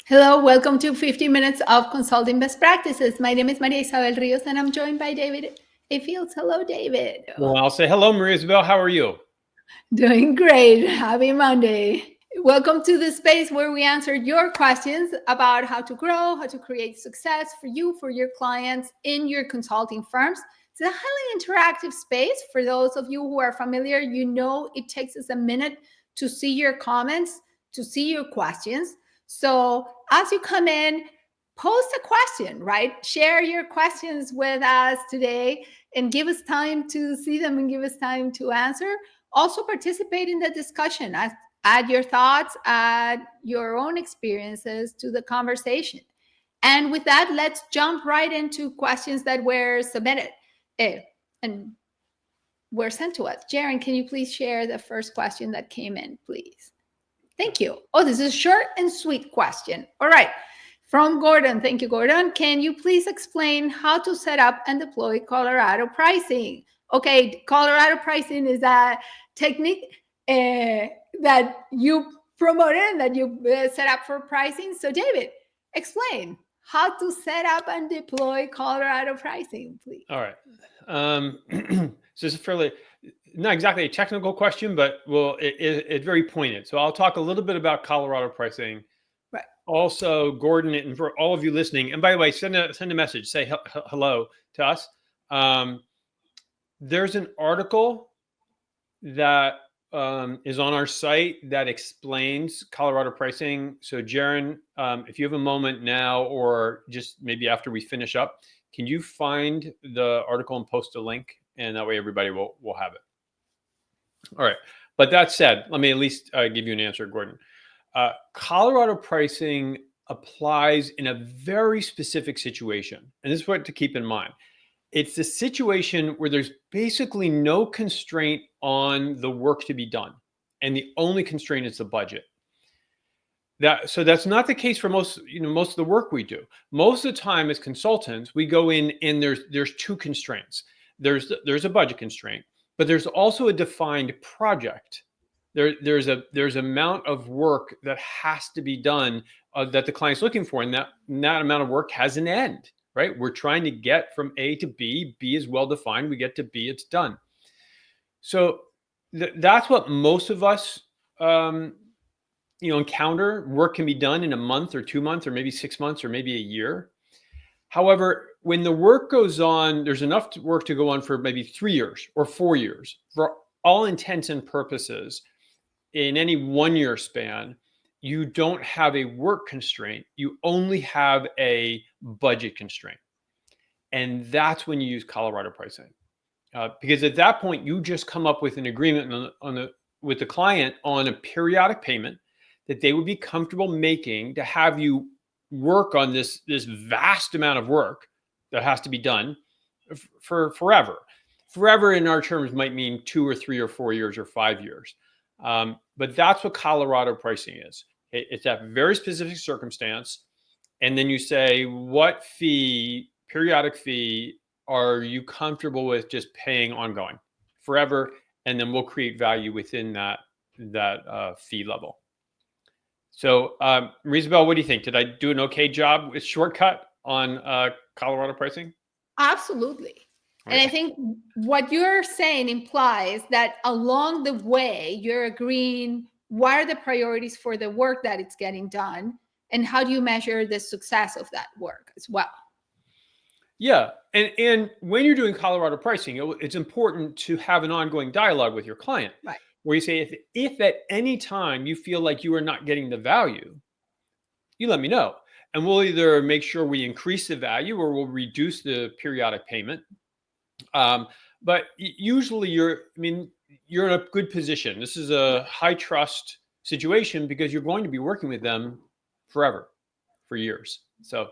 Hello, welcome to 15 Minutes of Consulting Best Practices. My name is Maria Isabel Rios and I'm joined by David A. Fields. Hello, David. Well, I'll say hello, Maria Isabel. How are you? Doing great. Happy Monday. Welcome to the space where we answer your questions about how to grow, how to create success for you, for your clients in your consulting firms. It's a highly interactive space. For those of you who are familiar, you know it takes us a minute to see your comments, to see your questions. So as you come in, post a question, right? Share your questions with us today and give us time to see them and give us time to answer. Also participate in the discussion. Add your thoughts, add your own experiences to the conversation. And with that, let's jump right into questions that were submitted and were sent to us. Jaren, can you please share the first question that came in, please? Thank you. Oh, this is a short and sweet question. All right. From Gordon. Thank you, Gordon. Can you please explain how to set up and deploy Colorado pricing? Okay, Colorado pricing is a technique that you promoted and that you set up for pricing. So, David, explain how to set up and deploy Colorado pricing, please. All right. So it's a fairly, not exactly a technical question, but it's very pointed. So I'll talk a little bit about Colorado pricing. Right. Also, Gordon, and for all of you listening, and by the way, send a message, say hello to us. There's an article that is on our site that explains Colorado pricing. So Jaren, if you have a moment now, or just maybe after we finish up, can you find the article and post a link? And that way everybody will have it. All right. But that said, let me at least give you an answer, Gordon. Colorado pricing applies in a very specific situation. And this is what to keep in mind. It's a situation where there's basically no constraint on the work to be done. And the only constraint is the budget. So that's not the case for most of the work we do. Most of the time as consultants, we go in and there's two constraints. There's a budget constraint, but there's also a defined project. There's amount of work that has to be done that the client's looking for, and that amount of work has an end, right? We're trying to get from A to B. B is well defined. We get to B, it's done. So that's what most of us encounter. Work can be done in a month or 2 months or maybe 6 months or maybe a year. However, when the work goes on, there's enough work to go on for maybe 3 years or 4 years. For all intents and purposes, in any 1 year span, you don't have a work constraint. You only have a budget constraint. And that's when you use Colorado pricing. Because at that point, you just come up with an agreement with the client on a periodic payment that they would be comfortable making to have you work on this vast amount of work that has to be done for forever. Forever in our terms might mean 2 or 3 or 4 years or 5 years. But that's what Colorado pricing is. It's that very specific circumstance. And then you say, what periodic fee are you comfortable with just paying ongoing forever? And then we'll create value within that fee level. So, Isabel, what do you think? Did I do an okay job with shortcut on Colorado pricing? Absolutely. And I think what you're saying implies that along the way, you're agreeing what are the priorities for the work that it's getting done, and how do you measure the success of that work as well? Yeah. And when you're doing Colorado pricing, it's important to have an ongoing dialogue with your client. Right. Where you say, if at any time you feel like you are not getting the value, you let me know. And we'll either make sure we increase the value or we'll reduce the periodic payment. But usually you're in a good position. This is a high trust situation because you're going to be working with them forever, for years. So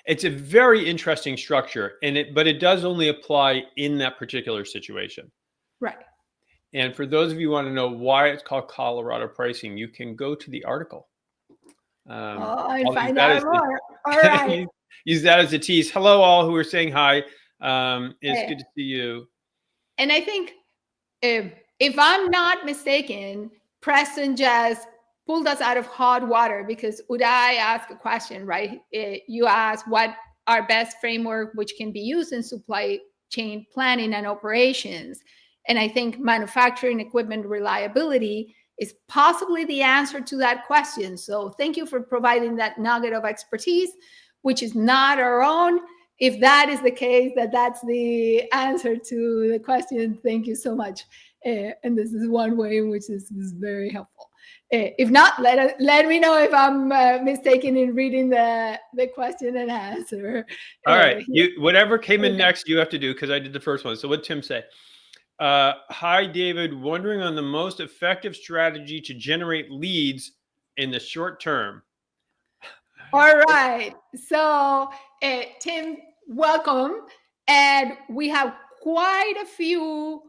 it's a very interesting structure, but it does only apply in that particular situation. Right. And for those of you who want to know why it's called Colorado pricing, you can go to the article. I find out more. All right. Use that as a tease. Hello, all who are saying hi. It's good to see you. And I think if I'm not mistaken, Preston just pulled us out of hot water because Uday asked a question, right? You asked what our best framework, which can be used in supply chain planning and operations. And I think manufacturing equipment reliability is possibly the answer to that question. So thank you for providing that nugget of expertise, which is not our own. If that is the case, that's the answer to the question, thank you so much. And this is one way in which this is very helpful. If not, let me know if I'm mistaken in reading the question and answer. All right, whatever came in next, you have to do, because I did the first one. So what did Tim say? Hi, David. Wondering on the most effective strategy to generate leads in the short term. All right. So, Tim, welcome. And we have quite a few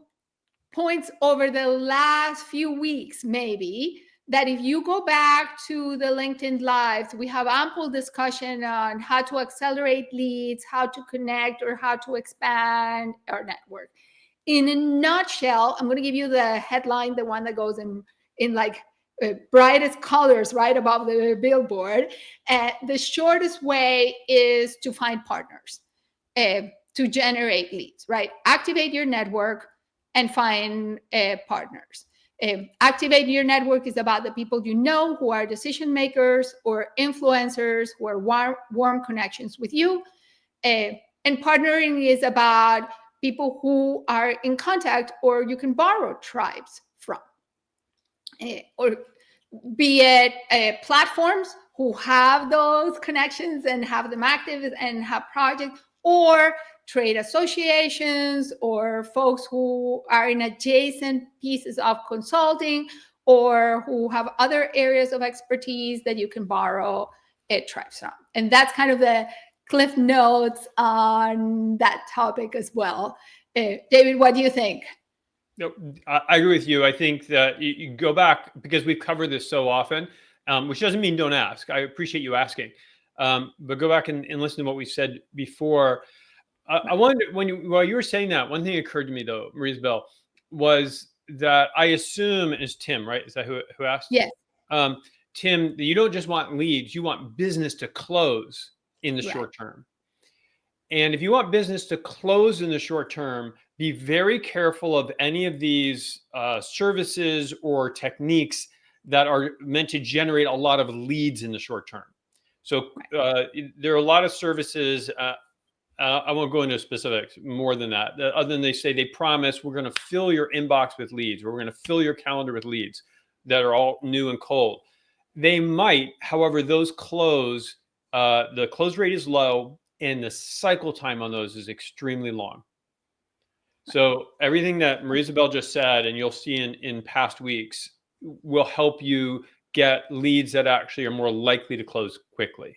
points over the last few weeks, maybe, that if you go back to the LinkedIn Lives, we have ample discussion on how to accelerate leads, how to connect, or how to expand our network. In a nutshell, I'm going to give you the headline, the one that goes in like brightest colors right above the billboard. The shortest way is to find partners to generate leads, right? Activate your network and find partners. Activate your network is about the people you know who are decision makers or influencers who are warm connections with you. And partnering is about people who are in contact or you can borrow tribes from. Or be it platforms who have those connections and have them active and have projects, or trade associations, or folks who are in adjacent pieces of consulting, or who have other areas of expertise that you can borrow tribes from. And that's kind of the cliff notes on that topic as well. David, what do you think? No, I agree with you. I think that you go back, because we've covered this so often, which doesn't mean don't ask. I appreciate you asking. But go back and listen to what we said before. I wonder, while you were saying that, one thing occurred to me though, Marie-Isabelle, was that I assume is Tim, right? Is that who asked? Yes. Tim, you don't just want leads, you want business to close in the short term. And if you want business to close in the short term, be very careful of any of these services or techniques that are meant to generate a lot of leads in the short term. So there are a lot of services. I won't go into specifics more than that. Other than they promise we're going to fill your inbox with leads, or we're going to fill your calendar with leads that are all new and cold. They might, however, those close. The close rate is low, and the cycle time on those is extremely long. So everything that Marie-Isabelle just said, and you'll see in past weeks, will help you get leads that actually are more likely to close quickly.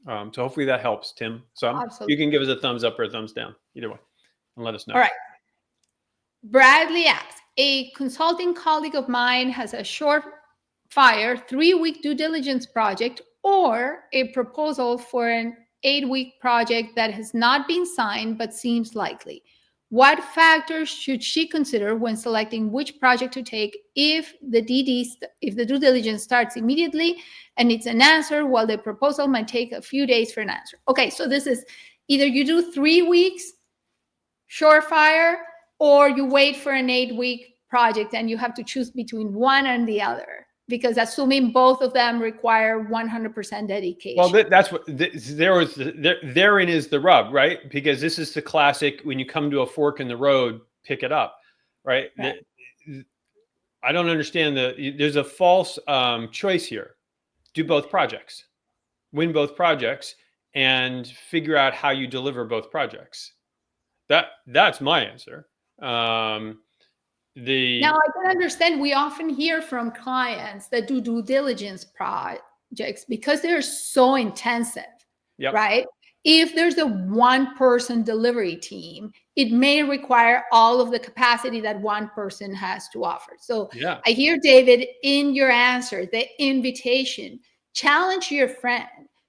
So hopefully that helps, Tim. So you can give us a thumbs up or a thumbs down, either way, and let us know. All right. Bradley asks, a consulting colleague of mine has a surefire 3-week due diligence project or a proposal for an 8-week project that has not been signed but seems likely. What factors should she consider when selecting which project to take if the due diligence starts immediately and it's an answer, while the proposal might take a few days for an answer? Okay, so this is either you do 3 weeks, surefire, or you wait for an 8-week project and you have to choose between one and the other, because assuming both of them require 100% dedication. Well, that's what therein is the rub, right? Because this is the classic, when you come to a fork in the road, pick it up, right? I don't understand there's a false choice here. Do both projects, win both projects, and figure out how you deliver both projects. That's my answer. Now I can understand, we often hear from clients that do due diligence projects because they're so intensive, right? If there's a one-person delivery team, it may require all of the capacity that one person has to offer. So I hear, David, in your answer, the invitation, challenge your friend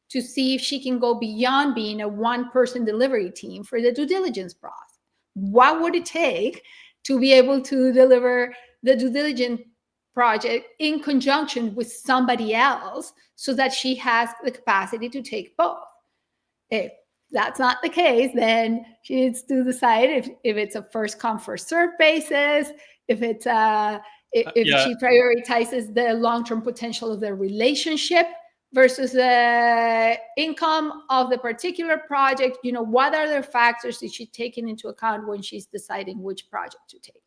to see if she can go beyond being a one-person delivery team for the due diligence process. What would it take to be able to deliver the due diligence project in conjunction with somebody else so that she has the capacity to take both. If that's not the case, then she needs to decide if it's a first come, first serve basis, if it's if she prioritizes the long-term potential of the relationship versus the income of the particular project. What are the factors that she's taking into account when she's deciding which project to take?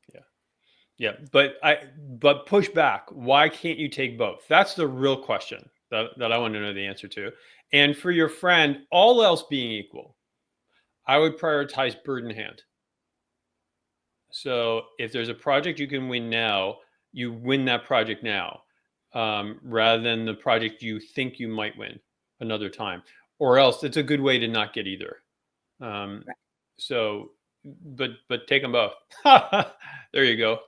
Yeah. But push back. Why can't you take both? That's the real question that I want to know the answer to. And for your friend, all else being equal, I would prioritize bird in hand. So if there's a project you can win now, you win that project now, rather than the project you think you might win another time, or else it's a good way to not get either. Right. So, but take them both. There you go.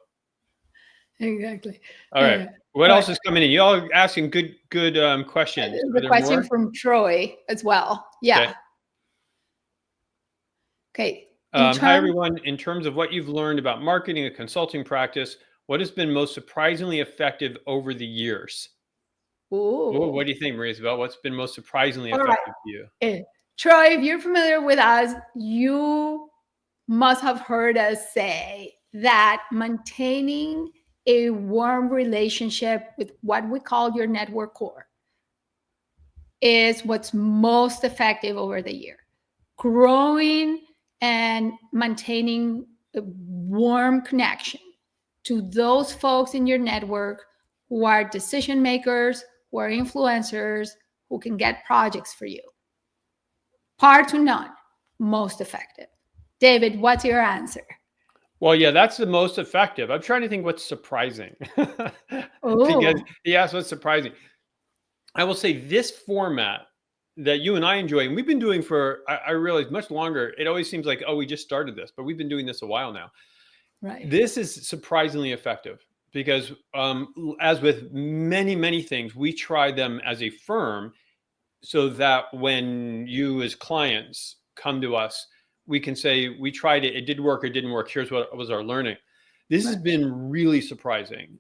Exactly. All right. What else is coming in? You all asking good questions. The question from Troy as well. Yeah. Okay. Hi, everyone. In terms of what you've learned about marketing and consulting practice, what has been most surprisingly effective over the years? Ooh, what do you think, Maria Isabel? What's been most surprisingly effective to you? Troy, if you're familiar with us, you must have heard us say that maintaining a warm relationship with what we call your network core is what's most effective over the year. Growing and maintaining a warm connection to those folks in your network who are decision makers, who are influencers, who can get projects for you. Par to none, most effective. David, what's your answer? Well, yeah, that's the most effective. I'm trying to think what's surprising. Because he asked what's surprising. I will say this format that you and I enjoy, and we've been doing for, I realize, much longer. It always seems like, oh, we just started this, but we've been doing this a while now. Right. This is surprisingly effective because as with many, many things, we try them as a firm so that when you as clients come to us, we can say, we tried it, it did work or didn't work. Here's what was our learning. This has been really surprising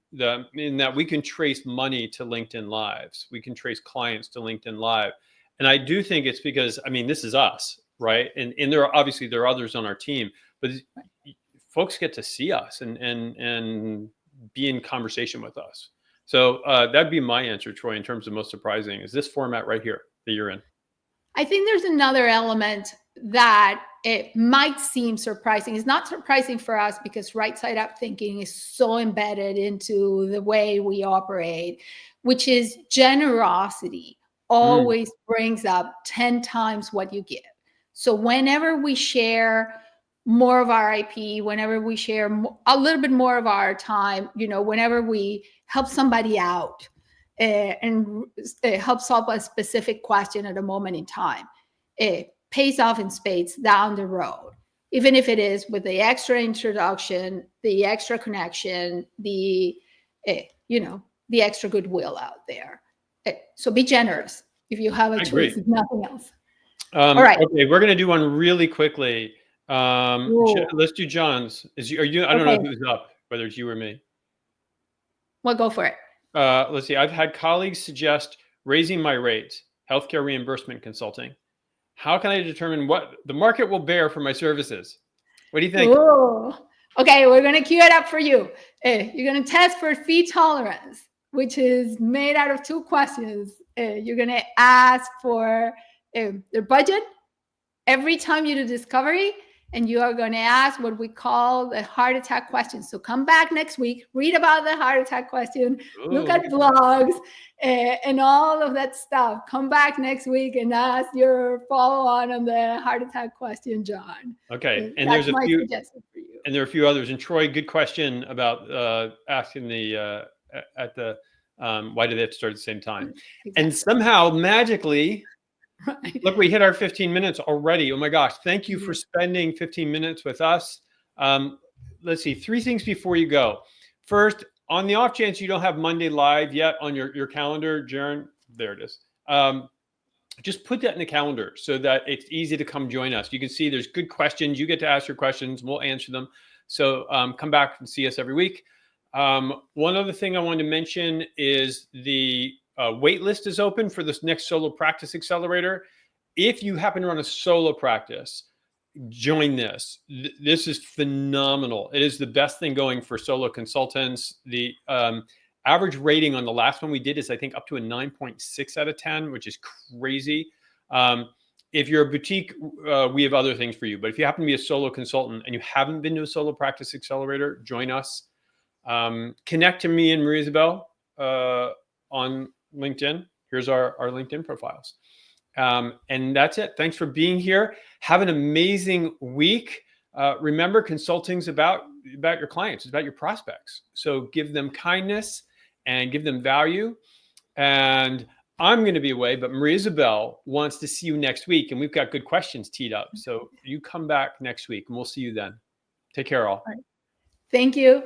in that we can trace money to LinkedIn Lives. We can trace clients to LinkedIn Live. And I do think it's because, I mean, this is us, right? And there are obviously there are others on our team, but folks get to see us and be in conversation with us. So that'd be my answer, Troy, in terms of most surprising is this format right here that you're in. I think there's another element that it might seem surprising. It's not surprising for us because right side up thinking is so embedded into the way we operate, which is generosity always brings up 10 times what you give. So whenever we share more of our IP, whenever we share a little bit more of our time, whenever we help somebody out and help solve a specific question at a moment in time, it pays off in spades down the road, even if it is with the extra introduction, the extra connection, the extra goodwill out there. So be generous if you have a choice, if nothing else. All right. Okay, we're going to do one really quickly. Let's do John's. I don't know who's up, whether it's you or me. Well, go for it. Let's see. I've had colleagues suggest raising my rates, healthcare reimbursement consulting. How can I determine what the market will bear for my services? What do you think? Ooh. Okay, we're going to queue it up for you. You're going to test for fee tolerance, which is made out of 2 questions. You're going to ask for their budget every time you do discovery, and you are going to ask what we call the heart attack question. So come back next week, read about the heart attack question, look at blogs and all of that stuff. Come back next week and ask your follow-on on the heart attack question, John. Okay, and there's a few suggestions for you. And there are a few others. And Troy, good question about asking the why do they have to start at the same time? Exactly. And somehow magically. Right. Look, we hit our 15 minutes already. Oh my gosh. Thank you for spending 15 minutes with us. Let's see, 3 things before you go. First, on the off chance you don't have Monday Live yet on your calendar, Jaren, there it is. Just put that in the calendar so that it's easy to come join us. You can see there's good questions. You get to ask your questions. We'll answer them. So come back and see us every week. One other thing I wanted to mention is the wait list is open for this next solo practice accelerator. If you happen to run a solo practice, join this. This is phenomenal. It is the best thing going for solo consultants. The average rating on the last one we did is, I think, up to a 9.6 out of 10, which is crazy. If you're a boutique, we have other things for you. But if you happen to be a solo consultant and you haven't been to a solo practice accelerator, join us. Connect to me and Maria Isabel on LinkedIn. Here's our LinkedIn profiles. And that's it. Thanks for being here. Have an amazing week. Remember, consulting's about your clients. It's about your prospects. So give them kindness and give them value. And I'm going to be away, but Maria Isabel wants to see you next week. And we've got good questions teed up. So you come back next week and we'll see you then. Take care, all. Thank you.